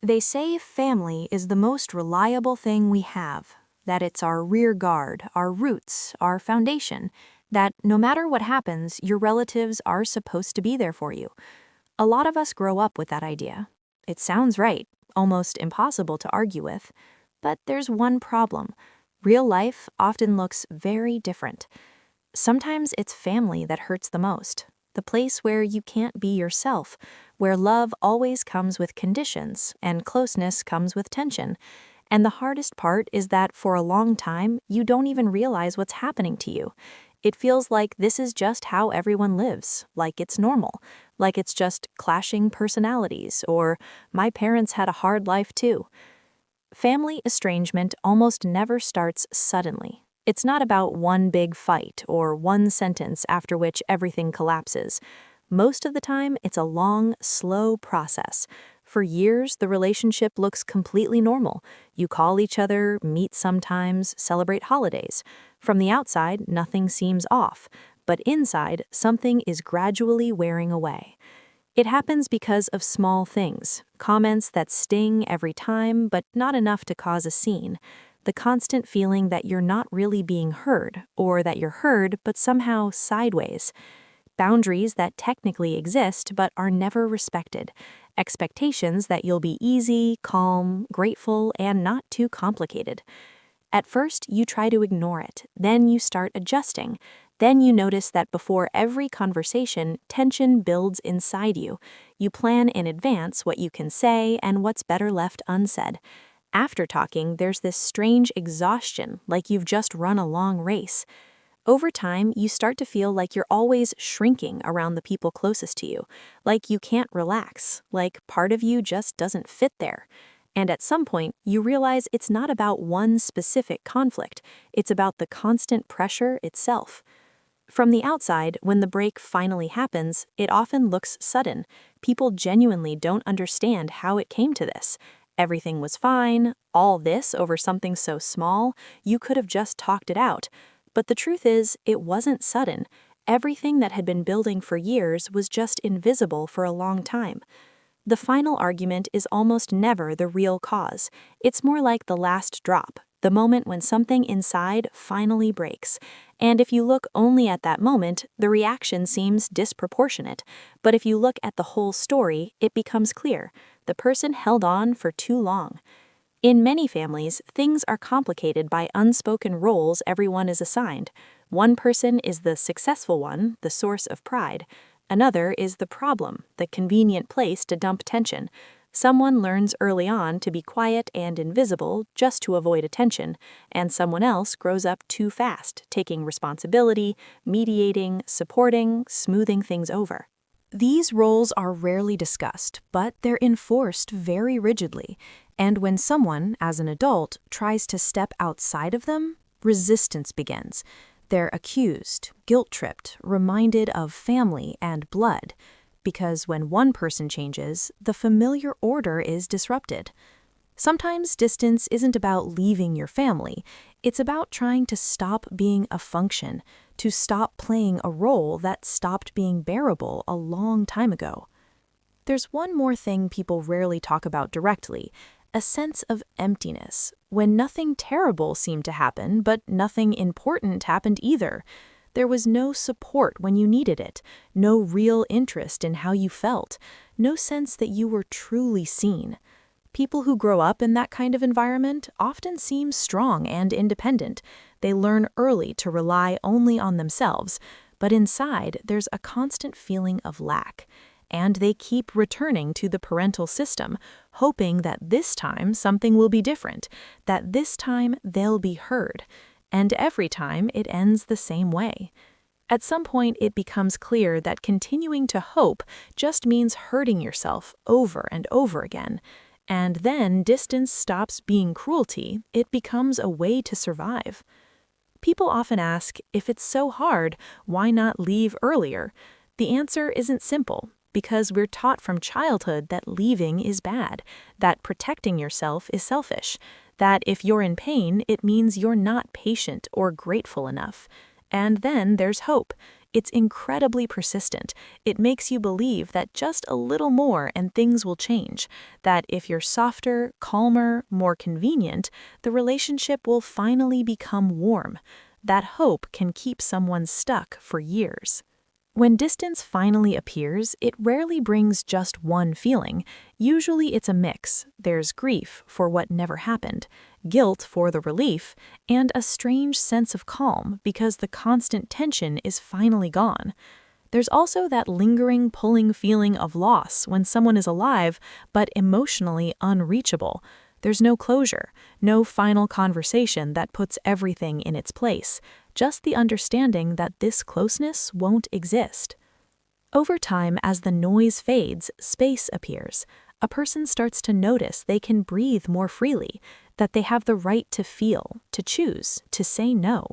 They say family is the most reliable thing we have, that it's our rear guard, our roots, our foundation, that no matter what happens, your relatives are supposed to be there for you. A lot of us grow up with that idea. It sounds right, almost impossible to argue with. But there's one problem. Real life often looks very different. Sometimes it's family that hurts the most, the place where you can't be yourself, where love always comes with conditions and closeness comes with tension. And the hardest part is that for a long time, you don't even realize what's happening to you. It feels like this is just how everyone lives, like it's normal, like it's just clashing personalities, or my parents had a hard life too. Family estrangement almost never starts suddenly. It's not about one big fight or one sentence after which everything collapses. Most of the time, it's a long, slow process. For years, the relationship looks completely normal. You call each other, meet sometimes, celebrate holidays. From the outside, nothing seems off, but inside, something is gradually wearing away. It happens because of small things, comments that sting every time, but not enough to cause a scene. The constant feeling that you're not really being heard, or that you're heard but somehow sideways. Boundaries that technically exist but are never respected. Expectations that you'll be easy, calm, grateful, and not too complicated. At first, you try to ignore it, then you start adjusting. Then you notice that before every conversation, tension builds inside you. You plan in advance what you can say and what's better left unsaid. After talking, there's this strange exhaustion, like you've just run a long race. Over time, you start to feel like you're always shrinking around the people closest to you, like you can't relax, like part of you just doesn't fit there. And at some point, you realize it's not about one specific conflict, it's about the constant pressure itself. From the outside, when the break finally happens, it often looks sudden. People genuinely don't understand how it came to this. Everything was fine, all this over something so small, you could have just talked it out. But the truth is, it wasn't sudden. Everything that had been building for years was just invisible for a long time. The final argument is almost never the real cause. It's more like the last drop, the moment when something inside finally breaks. And if you look only at that moment, the reaction seems disproportionate. But if you look at the whole story, it becomes clear. The person held on for too long. In many families, things are complicated by unspoken roles everyone is assigned. One person is the successful one, the source of pride. Another is the problem, the convenient place to dump tension. Someone learns early on to be quiet and invisible just to avoid attention, and someone else grows up too fast, taking responsibility, mediating, supporting, smoothing things over. These roles are rarely discussed, but they're enforced very rigidly. And when someone, as an adult, tries to step outside of them, resistance begins. They're accused, guilt-tripped, reminded of family and blood. Because when one person changes, the familiar order is disrupted. Sometimes distance isn't about leaving your family. It's about trying to stop being a function, to stop playing a role that stopped being bearable a long time ago. There's one more thing people rarely talk about directly, a sense of emptiness, when nothing terrible seemed to happen, but nothing important happened either. There was no support when you needed it, no real interest in how you felt, no sense that you were truly seen. People who grow up in that kind of environment often seem strong and independent. They learn early to rely only on themselves, but inside there's a constant feeling of lack. And they keep returning to the parental system, hoping that this time something will be different, that this time they'll be heard. And every time it ends the same way. At some point, it becomes clear that continuing to hope just means hurting yourself over and over again. And then distance stops being cruelty, it becomes a way to survive. People often ask, if it's so hard, why not leave earlier? The answer isn't simple, because we're taught from childhood that leaving is bad, that protecting yourself is selfish, that if you're in pain, it means you're not patient or grateful enough. And then there's hope. It's incredibly persistent. It makes you believe that just a little more and things will change, that if you're softer, calmer, more convenient, the relationship will finally become warm. That hope can keep someone stuck for years. When distance finally appears, it rarely brings just one feeling. Usually it's a mix. There's grief for what never happened, guilt for the relief, and a strange sense of calm because the constant tension is finally gone. There's also that lingering, pulling feeling of loss when someone is alive but emotionally unreachable. There's no closure, no final conversation that puts everything in its place, just the understanding that this closeness won't exist. Over time, as the noise fades, space appears. A person starts to notice they can breathe more freely, that they have the right to feel, to choose, to say no.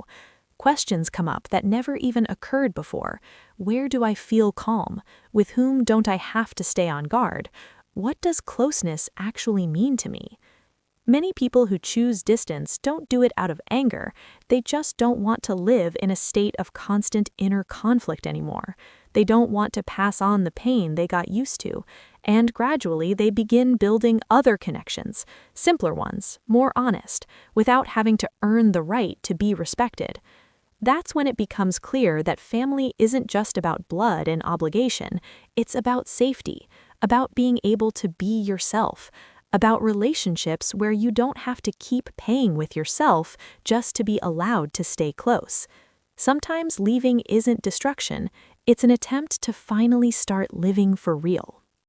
Questions come up that never even occurred before. Where do I feel calm? With whom don't I have to stay on guard? What does closeness actually mean to me? Many people who choose distance don't do it out of anger, they just don't want to live in a state of constant inner conflict anymore. They don't want to pass on the pain they got used to, and gradually they begin building other connections, simpler ones, more honest, without having to earn the right to be respected. That's when it becomes clear that family isn't just about blood and obligation, it's about safety, about being able to be yourself, about relationships where you don't have to keep paying with yourself just to be allowed to stay close. Sometimes leaving isn't destruction, it's an attempt to finally start living for real.